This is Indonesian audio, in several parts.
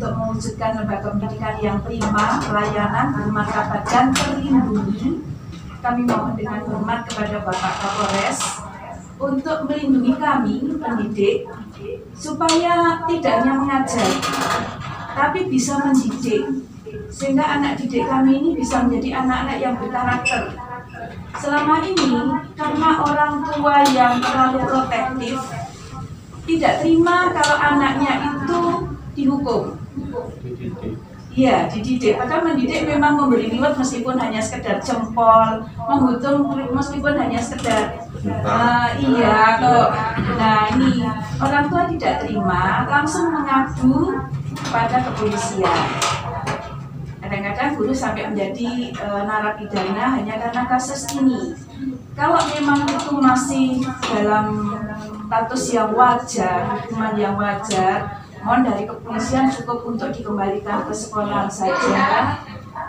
untuk mewujudkan lembaga pendidikan yang prima, pelayanan, bermartabat dan terlindungi, kami mohon dengan hormat kepada Bapak Kapolres untuk melindungi kami pendidik supaya tidak hanya mengajar, tapi bisa mendidik, sehingga anak didik kami ini bisa menjadi anak-anak yang berkarakter. Selama ini karena orang tua yang terlalu protektif tidak terima kalau anaknya itu dihukum. Iya, dididik. Padahal mendidik memang memberi reward meskipun hanya sekedar jempol, menghukum meskipun hanya sekedar iya kok. Nah ini orang tua tidak terima, langsung mengadu kepada kepolisian. Kadang-kadang guru sampai menjadi narapidana hanya karena kasus ini. Kalau memang itu masih dalam status yang wajar, hukuman yang wajar, mohon dari kepolisian cukup untuk dikembalikan ke sekolah saja,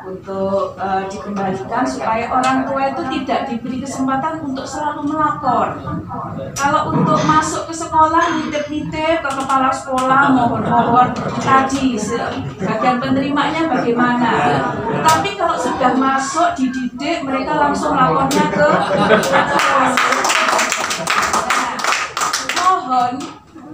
untuk dikembalikan supaya orang tua itu tidak diberi kesempatan untuk selalu melapor. Kalau untuk masuk ke sekolah, nitip-nitip ke kepala sekolah, mohon-mohon tadi bagian penerimanya bagaimana. Tapi kalau sudah masuk dididik, mereka langsung lapornya ke mohon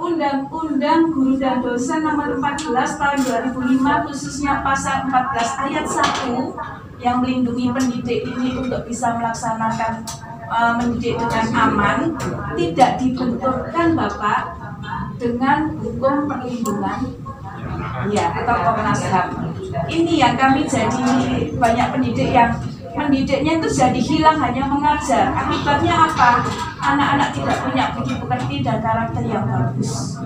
Undang-Undang Guru dan Dosen Nomor 14 Tahun 2005 khususnya Pasal 14 Ayat 1 yang melindungi pendidik ini untuk bisa melaksanakan mendidik dengan aman, tidak dibenturkan Bapak dengan hukum perlindungan ya atau Komnas HAM. Ini yang kami jadi banyak pendidik yang mendidiknya itu jadi hilang hanya mengajar. Akibatnya apa? Anak-anak tidak punya budi pekerti dan karakter yang bagus.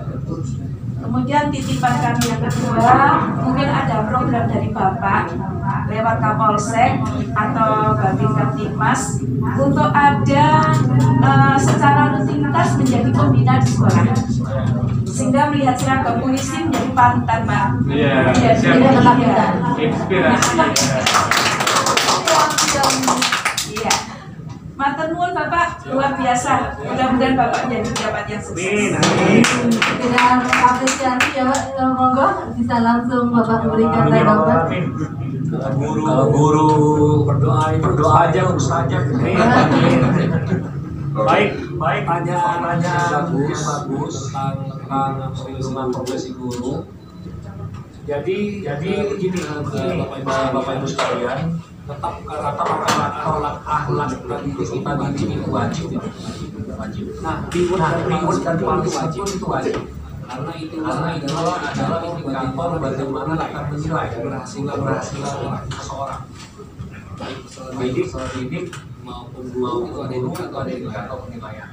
Kemudian titipan kami yang kedua, mungkin ada program dari Bapak lewat Kapolsek atau Babin Kamtipmas untuk ada secara rutinitas menjadi pembina di sekolah, sehingga melihat seragam polisi menjadi panutan, Pak. Iya. Inspirasi. Iya. Matur nuwun Bapak, luar biasa. Mudah-mudahan Bapak menjadi pejabat yang sukses. Dengan apresiasi ya Pak, monggo bisa langsung Bapak berikan tanggapan. Kalau guru berdoa aja urus aja. Baik. Tanya bagus tentang perlindungan profesi guru. Jadi begini Bapak Ibu sekalian, tetap tolak akhlak tadi itu wajib. Nah, reward dan punishment itu wajib. Karena itu adalah indikator bagaimana akan menilai keberhasilan seseorang. Baik didik maupun guru itu ada indikator penilaian.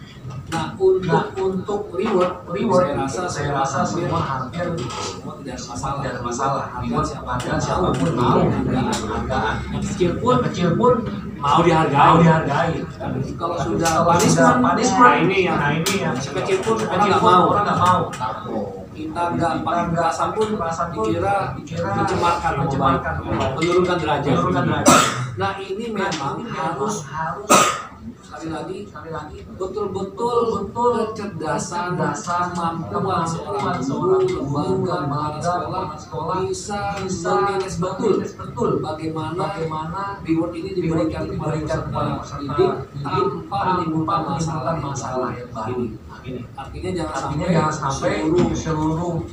Nah, untuk reward saya rasa semua hampir tidak ada masalah. Harga siapapun mau hargaan. Yang kecil pun mau dihargai. Kalau sudah punishment, ini yang kecil pun orang nggak mau. Kita nggak pakai kekerasan pun dikira mencemarkan, menurunkan derajat. Nah ini memang harus sekali lagi betul-betul kecerdasan kemampuan seorang guru, lembaga sekolah bisa memanage betul bagaimana reward ini diberikan kepada peserta didik tanpa menimbulkan masalah yang baru. Artinya jangan sampai seluruh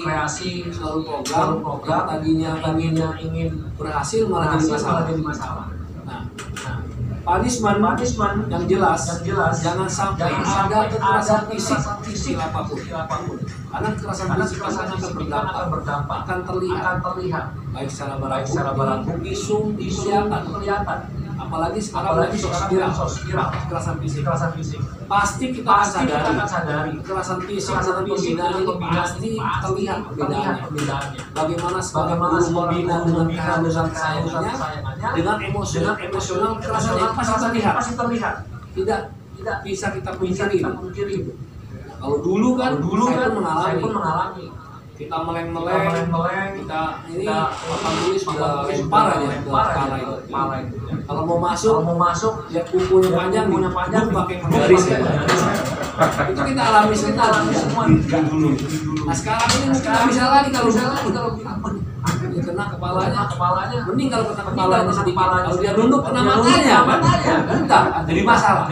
kreasi seluruh program tadinya ingin berhasil malah jadi masalah. Nah, punishment yang jelas jangan sampai ada kekerasan fisik apapun. Karena kekerasan fisik akan berdampak, akan terlihat baik secara barang bukti, kelihatan. Apalagi sekarang viral kekerasan fisik. Pasti kita akan sadari kekerasan fisik dan pembinaan ini pasti terlihat perbedaannya. Bagaimana membina dengan kesayangannya, dengan emosional kekerasannya pasti terlihat. Tidak bisa kita pungkiri. Kalau dulu kan saya pun mengalami. Kita meleng-meleng, kita papan tulis sudah lempar aja ke kepala itu. Kalau mau masuk, lihat kukunya panjang, pakai garis ya. Itu kita alami semua dulu. Nah sekarang ini mungkin nggak bisa lagi kalau dia kena kepalanya, mending kalau kena kepalanya sedikit. Kalau dia nunduk kena matanya, entah jadi masalah.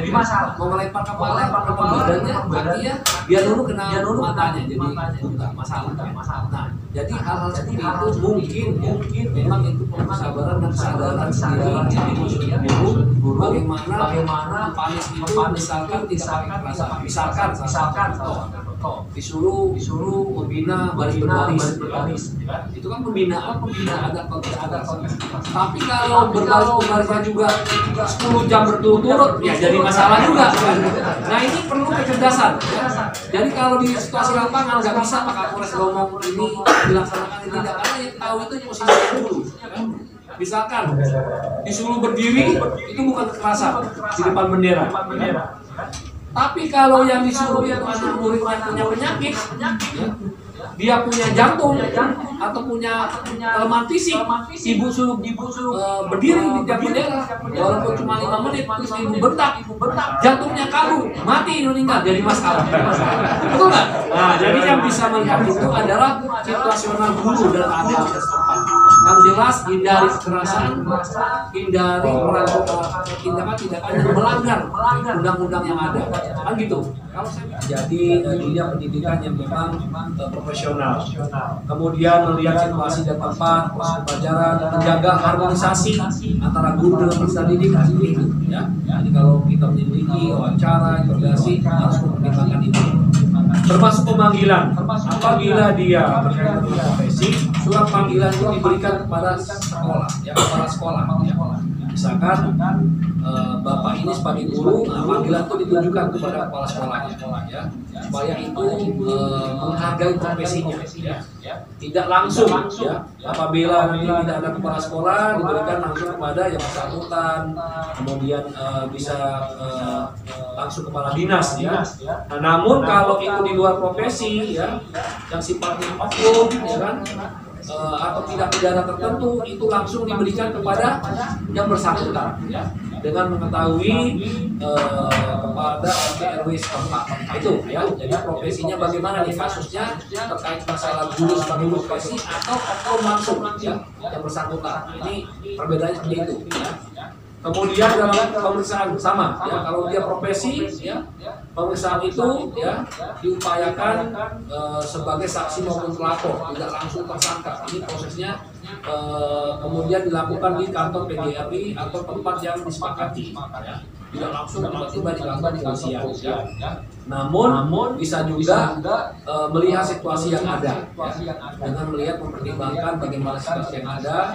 Mau melempar kepala, melempar badannya, berarti ya dia nunduk kena matanya, jadi enggak masalah. Nah, jadi hal-hal seperti itu mungkin memang itu kesabaran dan kesadaran sendiri yang dimaksudkan guru. Bagaimana panis itu misalkan tidak pakai kekerasan, misalkan disuruh membina baris, itu kan pembinaan ada konteks. Tapi kalau berbaris juga 10 jam berturut-turut ya jadi masalah juga. Nah ini perlu kecerdasan ya. Jadi kalau di situasi lapangan nggak bisa Pak Kapolres ngomong ini dilaksanakan ini tidak, karena yang tahu itu posisinya dulu kan? Misalkan disuruh berdiri itu bukan kekerasan di depan bendera ya. Tapi kalau yang disuruh itu anak murid yang punya penyakit, ya, dia punya jantung atau punya kelemahan fisik, ibu suruh berdiri di tiap bendera, walaupun cuma 5 menit, terus ibu bentak, jantungnya kaku, mati meninggal, jadi masalah. Betul nggak? Nah, jadi yang bisa melihat itu adalah situasional guru dan ada setempat. Yang jelas hindari kekerasan, hindari tindakan-tindakan yang melanggar undang-undang yang ada, kan gitu. Jadi dunia pendidikan yang memang profesional. Kemudian melihat situasi dan tempat, proses pembelajaran, menjaga harmonisasi antara guru dengan peserta didik itu. Ya. Jadi kalau kita menyelidiki, wawancara, interogasi harus mempertimbangkan itu. Termasuk pemanggilan. Apabila dia berkaitan dengan profesi, surat panggilan itu diberikan kepada sekolah, ya kepala sekolah. Ya. Misalkan bapak ini sebagai guru, panggilan itu ditujukan kepada kepala sekolahnya, ya, supaya itu menghargai profesinya, ya. Tidak langsung, ya. Apabila nanti tidak ada kepala sekolah, diberikan langsung kepada yang bersangkutan, kemudian bisa langsung kepala dinas, ya. Nah, namun kalau itu di luar profesi, ya, yang sifatnya oknum, ya kan, atau tidak pidana tertentu, itu langsung diberikan kepada yang bersangkutan, ya, dengan mengetahui kepada RW setempat. Itu ya, jadi profesinya bagaimana nih kasusnya terkait masalah guru sebagai profesi atau langsung, ya, yang bersangkutan. Ini perbedaannya seperti itu, ya. Kemudian dalam pemeriksaan sama, ya, kalau dia profesi, ya, pemeriksaan itu, ya, diupayakan sebagai saksi maupun pelapor, tidak langsung tersangka. Ini prosesnya kemudian dilakukan di kantor PGRI atau tempat yang disepakati, ya. Tidak langsung tiba-tiba dilakukan di polisian, ya. Namun bisa juga melihat situasi yang ada, ya, dengan melihat mempertimbangkan bagaimana situasi yang ada,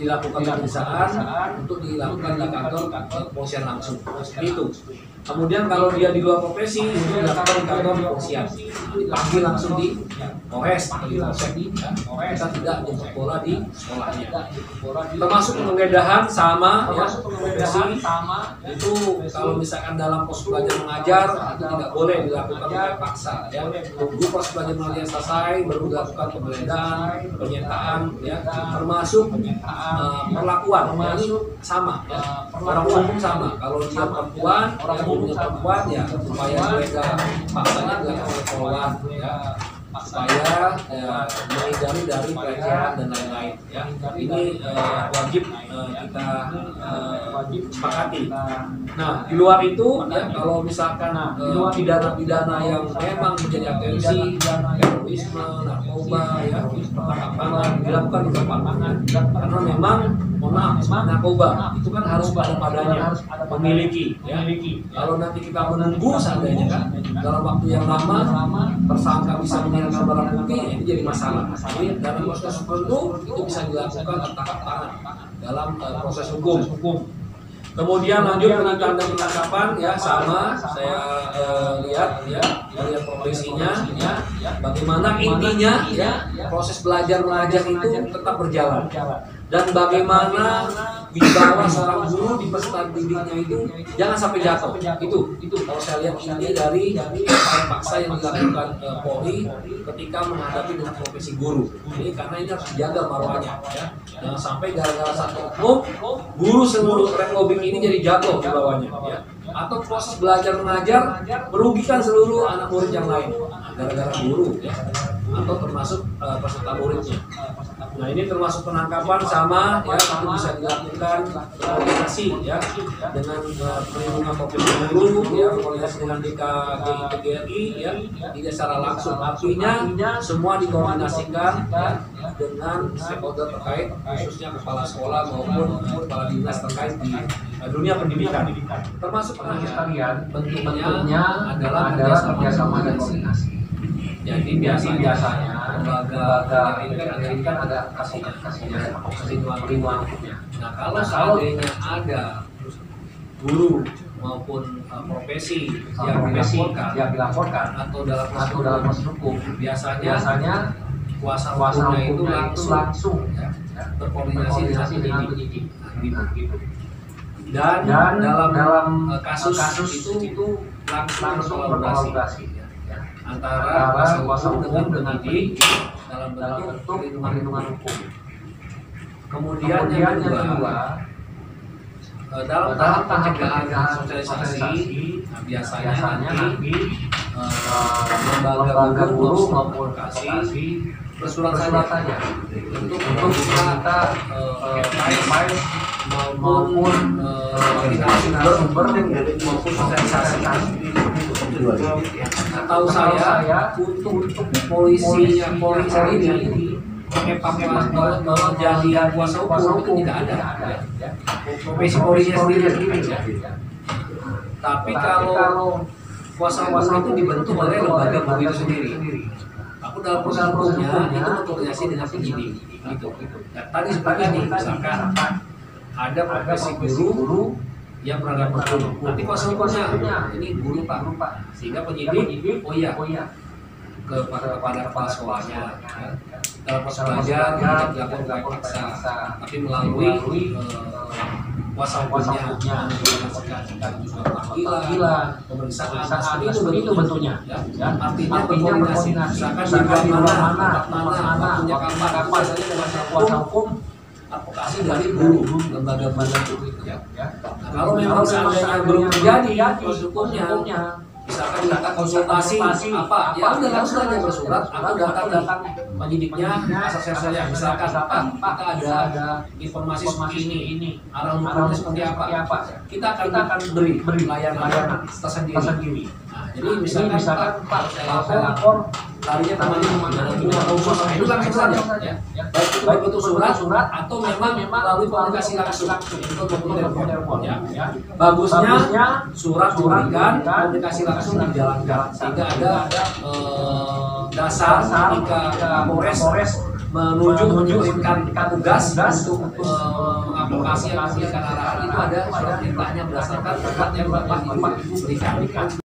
dilakukan pemeriksaan untuk dilakukan di kantor kepolisian langsung, seperti itu. Kemudian kalau dia di luar profesi itu dilakukan di kantor kepolisian, dipanggil langsung di Polres atau di Polsek, ya. Kita tidak jemput bola di sekolahnya. Termasuk penggeledahan sama, ya, profesi itu kalau misalkan dalam proses belajar mengajar itu tidak boleh dilakukan dengan paksa, ya. Tunggu proses belajar mengajar selesai baru dilakukan penggeledahan, penyitaan, ya, termasuk perlakuan, ya, sama, ya. Orang umum sama. Kalau dia perempuan, orang umumnya perempuan, ya, supaya mereka paksanya dilakukan oleh poluan, ya, supaya menghindari dari pelecehan dan lain-lain, ya. Ini wajib kita sepakati. Nah, di luar itu, ya, kalau misalkan pidana-pidana yang memang menjadi atensi, terorisme, narkoba, ya, pertangkapan dilakukan di tempat, karena memang narkoba itu kan harus padanya memiliki, ya. Kalau nanti kita menunggu seandainya kan dalam waktu yang lama tersangka bisa menghilangkan barang bukti, ini jadi masalah. Jadi dalam proses tertentu itu bisa dilakukan tangkap tangan dalam proses hukum. Kemudian lanjut penyitaan dan penangkapan, ya, sama saya lihat, ya, melihat profesinya, ya, bagaimana intinya, ya, proses belajar mengajar itu tetap berjalan, dan bagaimana wibawa seorang guru di peserta didiknya itu jangan sampai jatuh. Itu kalau saya lihat inti dari upaya paksa yang dilakukan Polri ketika menghadapi dengan profesi guru. Ini karena ini harus dijaga marwahnya, ya. Jangan sampai gara-gara satu oknum guru seluruh Republik ini jadi jatuh di bawahnya, ya. atau proses belajar mengajar merugikan seluruh anak murid yang lain gara-gara guru ya, atau termasuk peserta muridnya. Nah ini termasuk penangkapan sama ya, itu bisa dilakukan koordinasi ya dengan perlindungan profesi guru ya, koordinasi dengan DKGRI ya, tidak secara langsung, artinya semua dikoordinasikan ya, dengan stakeholder terkait, khususnya kepala sekolah maupun kepala dinas terkait di dunia pendidikan. Termasuk sekalian bentuknya adalah kerjasama dan koordinasi. Jadi biasanya lembaga ini kan ada kasihnya perlindungannya. Nah kalau seandainya ada guru maupun profesi yang dilaporkan atau dalam proses hukum, biasanya kuasa hukumnya itu langsung ya, berkoordinasi dengan penyidik. Dan dalam kasus itu langsung kolaborasi antara kuasa hukum dengan penyidik dalam bentuk perlindungan hukum. Kemudian yang kedua, dalam tahap pencegahan dan sosialisasi, biasanya nanti lembaga guru maupun vokasi bersurat saja untuk kita terkait maupun sumber maupun sosialisasi. Tahu saya untuk polisi ini menjadi kuasa hukum itu tidak ada. Profesi polisi sendiri. Tapi kalau kuasa hukum itu dibentuk oleh lembaga guru itu sendiri. Aku dalam proses hukumnya itu berkoordinasi dengan penyidik. Gitu. Dan tadi seperti ini, misalkan ada profesi guru yang beragam hukum. Nanti kuasa hukumnya ini guru pak, sehingga penyidik oh iya kepada kepala sekolahnya ya. Dalam proses belajar tidak dilakukan paksa, tapi melalui kuasa hukumnya menggunakan panggilan, pemeriksaan seperti itu bentuknya ya. Artinya berkoordinasi, misalkan di luar mana punya kapan saja dengan kuasa hukum advokasi dari guru lembaga itu ya. Nah, kalau memang seandainya belum terjadi proses hukumnya, misalkan data konsultasi apa ya udah langsung aja bersurat atau datang penyidiknya asal-asalnya, misalkan kita ada informasi seperti ini, arah hukumnya seperti apa, kita akan beri layanan tersendiri. Nah, jadi misalkan Pak saya lapor tadinya temannya punya khusus, itu langsung saja ya. Baik itu surat atau memang melalui komunikasi langsung itu telepon ya. Bagusnya surat diberikan, komunikasi langsung dijalankan sehingga ada dasar ketika Polres menunjukkan tugas untuk mengaplikasi yang memberikan arahan, itu ada surat perintahnya berdasarkan tempat yang Bapak Ibu berikan.